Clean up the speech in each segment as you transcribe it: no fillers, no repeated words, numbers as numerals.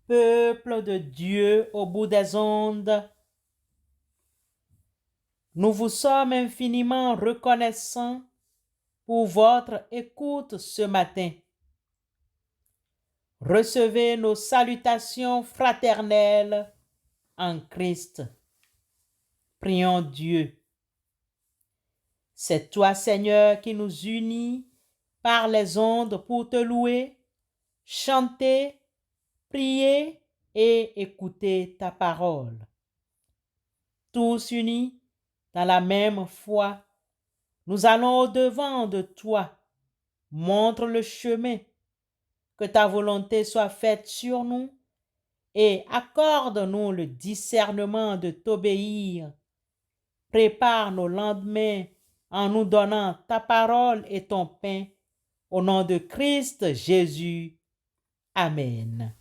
Peuple de Dieu au bout des ondes, nous vous sommes infiniment reconnaissants pour votre écoute ce matin. Recevez nos salutations fraternelles en Christ. Prions Dieu. C'est toi, Seigneur, qui nous unis par les ondes pour te louer, chanter, prier et écouter ta parole. Tous unis dans la même foi, nous allons au-devant de toi. Montre le chemin, que ta volonté soit faite sur nous et accorde-nous le discernement de t'obéir. Prépare nos lendemains en nous donnant ta parole et ton pain. Au nom de Christ Jésus. Amen.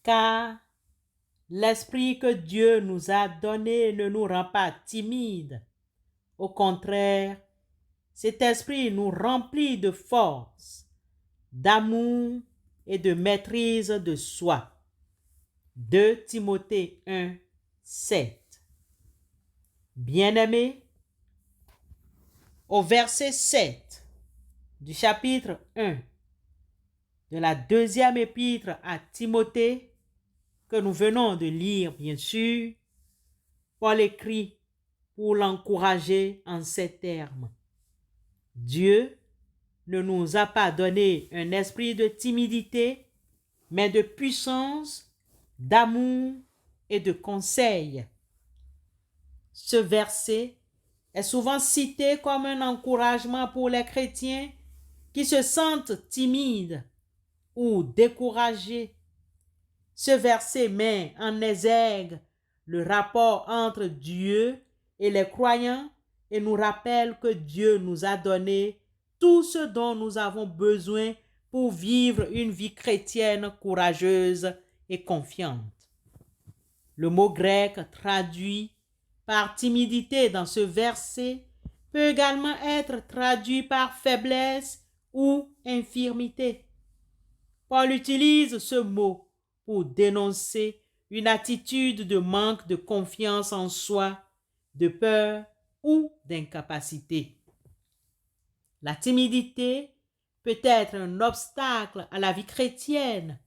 Car l'esprit que Dieu nous a donné ne nous rend pas timides. Au contraire, cet esprit nous remplit de force, d'amour et de maîtrise de soi. 2 Timothée 1, 7. Bien-aimés, au verset 7 du chapitre 1 de la deuxième épître à Timothée, que nous venons de lire, bien sûr, Paul écrit pour l'encourager en ces termes. Dieu ne nous a pas donné un esprit de timidité, mais de puissance, d'amour et de conseil. Ce verset est souvent cité comme un encouragement pour les chrétiens qui se sentent timides ou découragés. Ce verset met en exergue le rapport entre Dieu et les croyants et nous rappelle que Dieu nous a donné tout ce dont nous avons besoin pour vivre une vie chrétienne courageuse et confiante. Le mot grec traduit par timidité dans ce verset peut également être traduit par faiblesse ou infirmité. Paul utilise ce mot pour dénoncer une attitude de manque de confiance en soi, de peur ou d'incapacité. La timidité peut être un obstacle à la vie chrétienne.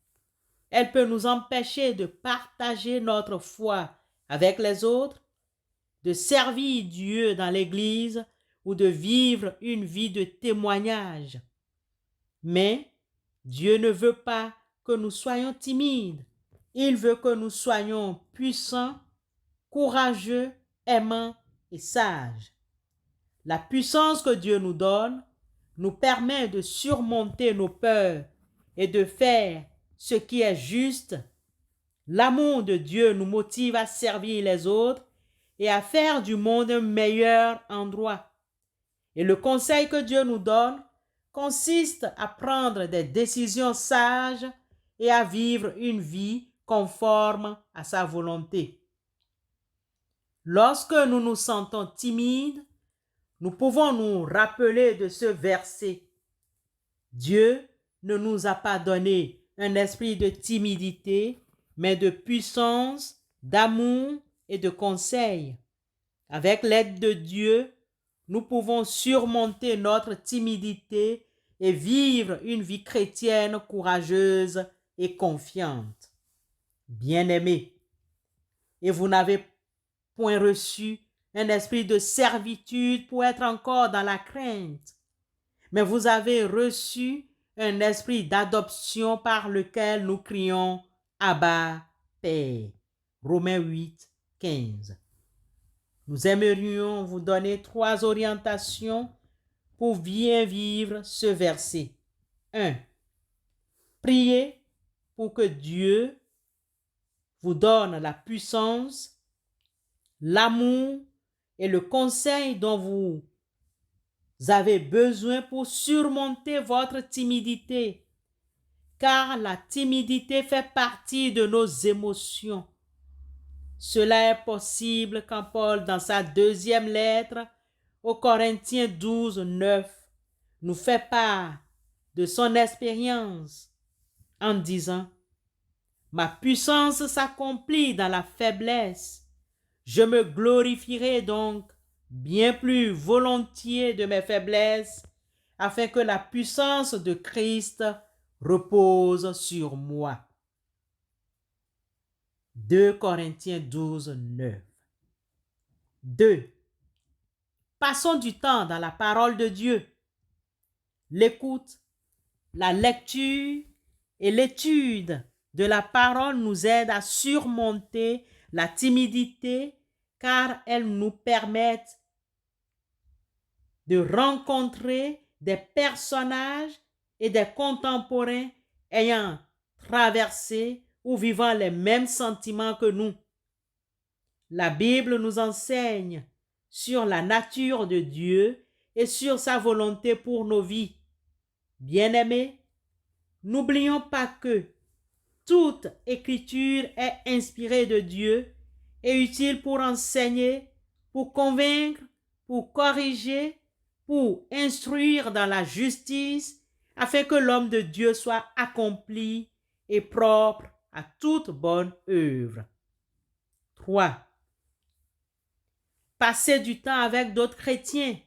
Elle peut nous empêcher de partager notre foi avec les autres, de servir Dieu dans l'Église ou de vivre une vie de témoignage. Mais Dieu ne veut pas que nous soyons timides. Il veut que nous soyons puissants, courageux, aimants et sages. La puissance que Dieu nous donne nous permet de surmonter nos peurs et de faire ce qui est juste. L'amour de Dieu nous motive à servir les autres et à faire du monde un meilleur endroit. Et le conseil que Dieu nous donne consiste à prendre des décisions sages et à vivre une vie conforme à sa volonté. Lorsque nous nous sentons timides, nous pouvons nous rappeler de ce verset. Dieu ne nous a pas donné un esprit de timidité, mais de puissance, d'amour et de conseil. Avec l'aide de Dieu, nous pouvons surmonter notre timidité et vivre une vie chrétienne courageuse et confiante. Bien-aimés, et vous n'avez point reçu un esprit de servitude pour être encore dans la crainte, mais vous avez reçu un esprit d'adoption par lequel nous crions Abba, Père. Romains 8, 15. Nous aimerions vous donner 3 orientations pour bien vivre ce verset. 1. Priez pour que Dieu vous donne la puissance, l'amour et le conseil dont vous avez besoin pour surmonter votre timidité, car la timidité fait partie de nos émotions. Cela est possible quand Paul, dans sa 2e lettre aux Corinthiens 12, 9, nous fait part de son expérience en disant « Ma puissance s'accomplit dans la faiblesse. Je me glorifierai donc bien plus volontiers de mes faiblesses, afin que la puissance de Christ repose sur moi. » 2 Corinthiens 12, 9. 2. Passons du temps dans la parole de Dieu. L'écoute, la lecture et l'étude de la parole nous aident à surmonter la timidité, car elles nous permettent de rencontrer des personnages et des contemporains ayant traversé ou vivant les mêmes sentiments que nous. La Bible nous enseigne sur la nature de Dieu et sur sa volonté pour nos vies. Bien-aimés, n'oublions pas que toute écriture est inspirée de Dieu et utile pour enseigner, pour convaincre, pour corriger, pour instruire dans la justice, afin que l'homme de Dieu soit accompli et propre à toute bonne œuvre. 3. Passez du temps avec d'autres chrétiens.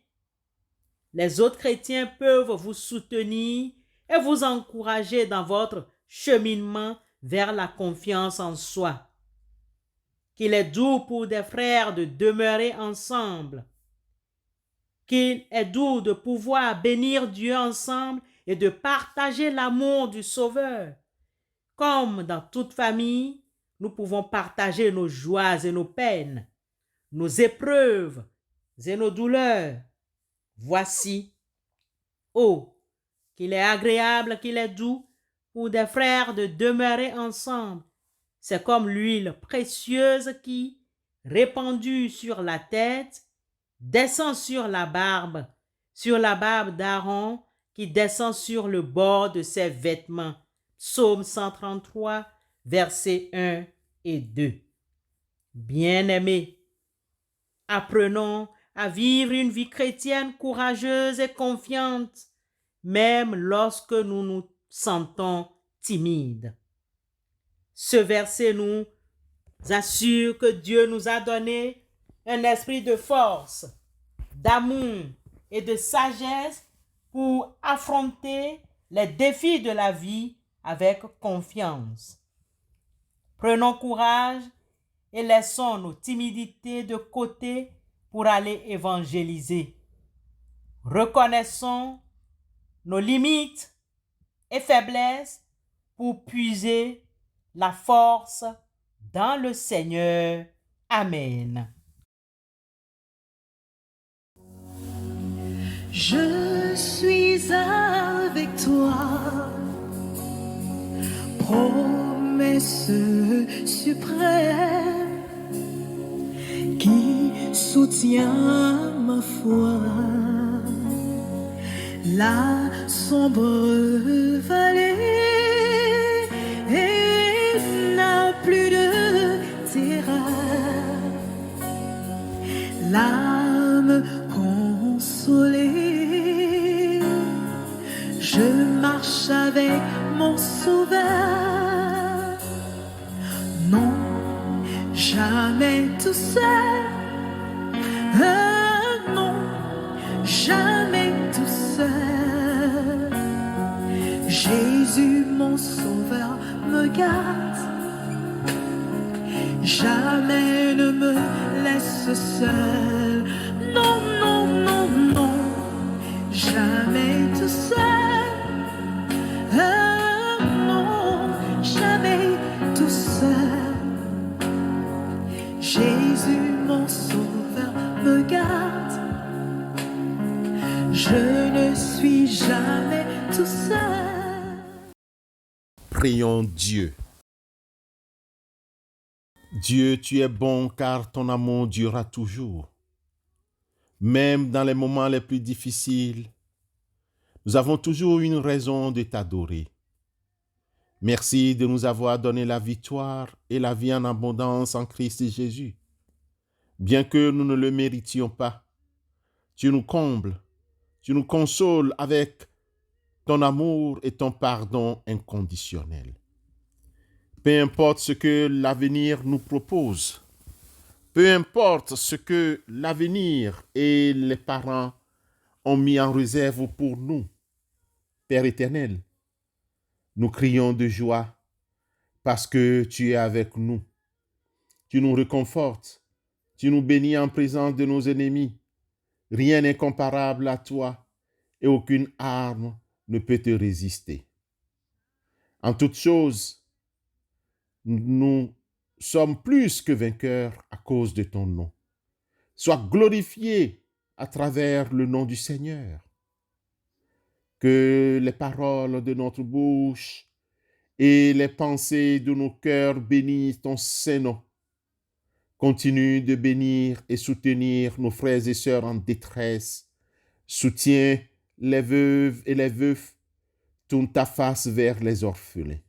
Les autres chrétiens peuvent vous soutenir et vous encourager dans votre cheminement vers la confiance en soi. Qu'il est doux pour des frères de demeurer ensemble. Qu'il est doux de pouvoir bénir Dieu ensemble et de partager l'amour du Sauveur. Comme dans toute famille, nous pouvons partager nos joies et nos peines, nos épreuves et nos douleurs. Voici, oh, qu'il est agréable, qu'il est doux pour des frères de demeurer ensemble. C'est comme l'huile précieuse qui, répandue sur la tête, descend sur la barbe d'Aaron, qui descend sur le bord de ses vêtements. Psaume 133, versets 1 et 2. Bien-aimés, apprenons à vivre une vie chrétienne courageuse et confiante, même lorsque nous nous sentons timides. Ce verset nous assure que Dieu nous a donné un esprit de force, d'amour et de sagesse pour affronter les défis de la vie avec confiance. Prenons courage et laissons nos timidités de côté pour aller évangéliser. Reconnaissons nos limites et faiblesses pour puiser la force dans le Seigneur. Amen. Je suis avec toi, promesse suprême qui soutient ma foi. La sombre vallée n'a plus de terreur. L'âme consolée, je marche avec sauveur. Non, jamais tout seul. Non, jamais tout seul. Jésus, mon sauveur, me garde. Jamais ne me laisse seul. Non, non, non, non, jamais tout seul. Non, jamais tout seul. Jésus, mon sauveur, me garde. Je ne suis jamais tout seul. Prions Dieu. Dieu, tu es bon car ton amour durera toujours. Même dans les moments les plus difficiles, nous avons toujours une raison de t'adorer. Merci de nous avoir donné la victoire et la vie en abondance en Christ Jésus. Bien que nous ne le méritions pas, tu nous combles, tu nous consoles avec ton amour et ton pardon inconditionnel. Peu importe ce que l'avenir nous propose, peu importe ce que l'avenir et les parents ont mis en réserve pour nous, Père éternel, nous crions de joie parce que tu es avec nous. Tu nous réconfortes, tu nous bénis en présence de nos ennemis. Rien n'est comparable à toi et aucune arme ne peut te résister. En toutes choses, nous sommes plus que vainqueurs à cause de ton nom. Sois glorifié à travers le nom du Seigneur. Que les paroles de notre bouche et les pensées de nos cœurs bénissent ton Saint-Nom. Continue de bénir et soutenir nos frères et sœurs en détresse. Soutiens les veuves et les veufs. Tourne ta face vers les orphelins.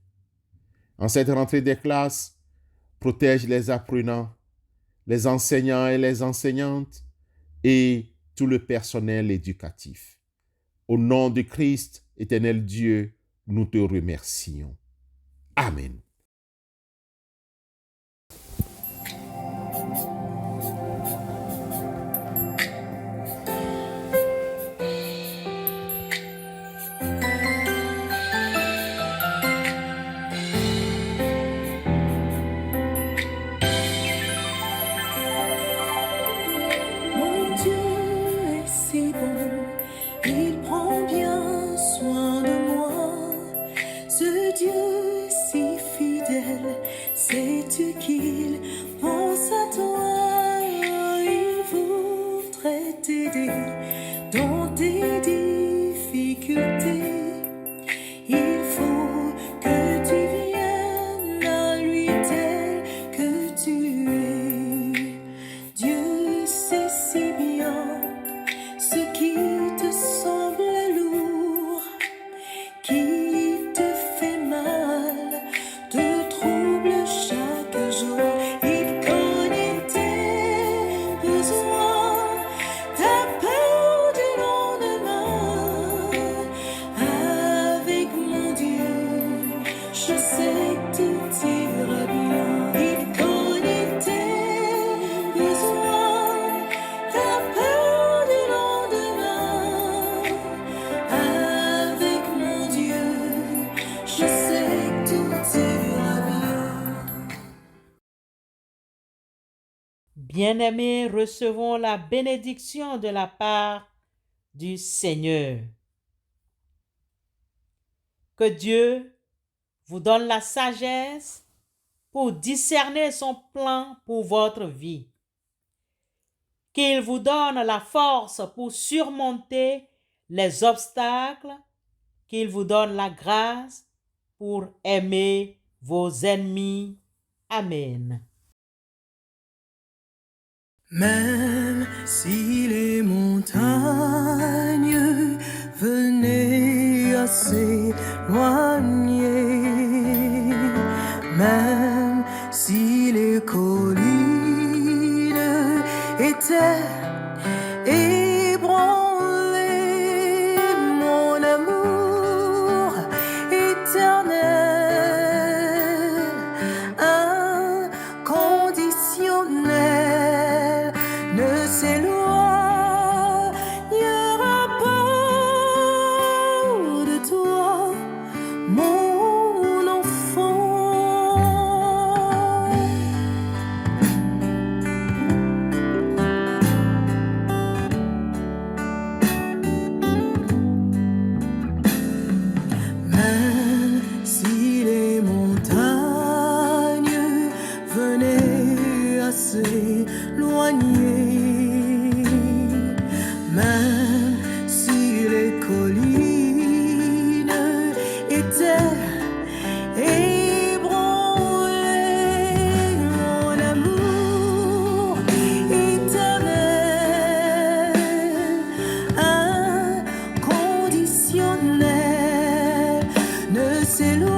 En cette rentrée des classes, protège les apprenants, les enseignants et les enseignantes et tout le personnel éducatif. Au nom de Christ, éternel Dieu, nous te remercions. Amen. Mon Dieu est si bon, il prend bien soin de moi. Ce Dieu est si fidèle, sais-tu qu'il pense à toi? Il voudrait t'aider dans tes difficultés. Il faut que tu viennes à lui tel que tu es. Dieu sait si bien ce qui te semble lourd, qui te fait mal, te trouble chaque jour. Il connaît tes besoins, ta peur du lendemain. Avec mon Dieu, je sais que tout ira bien. Il connaît tes besoins, ta peur du lendemain. Avec mon Dieu, je sais que tout ira bien. Bien-aimés, recevons la bénédiction de la part du Seigneur. Que Dieu vous donne la sagesse pour discerner son plan pour votre vie. Qu'il vous donne la force pour surmonter les obstacles. Qu'il vous donne la grâce pour aimer vos ennemis. Amen. Même si les montagnes venaient à s'éloigner, même si les collines étaient ébranlées, mon amour éternel c'est l'eau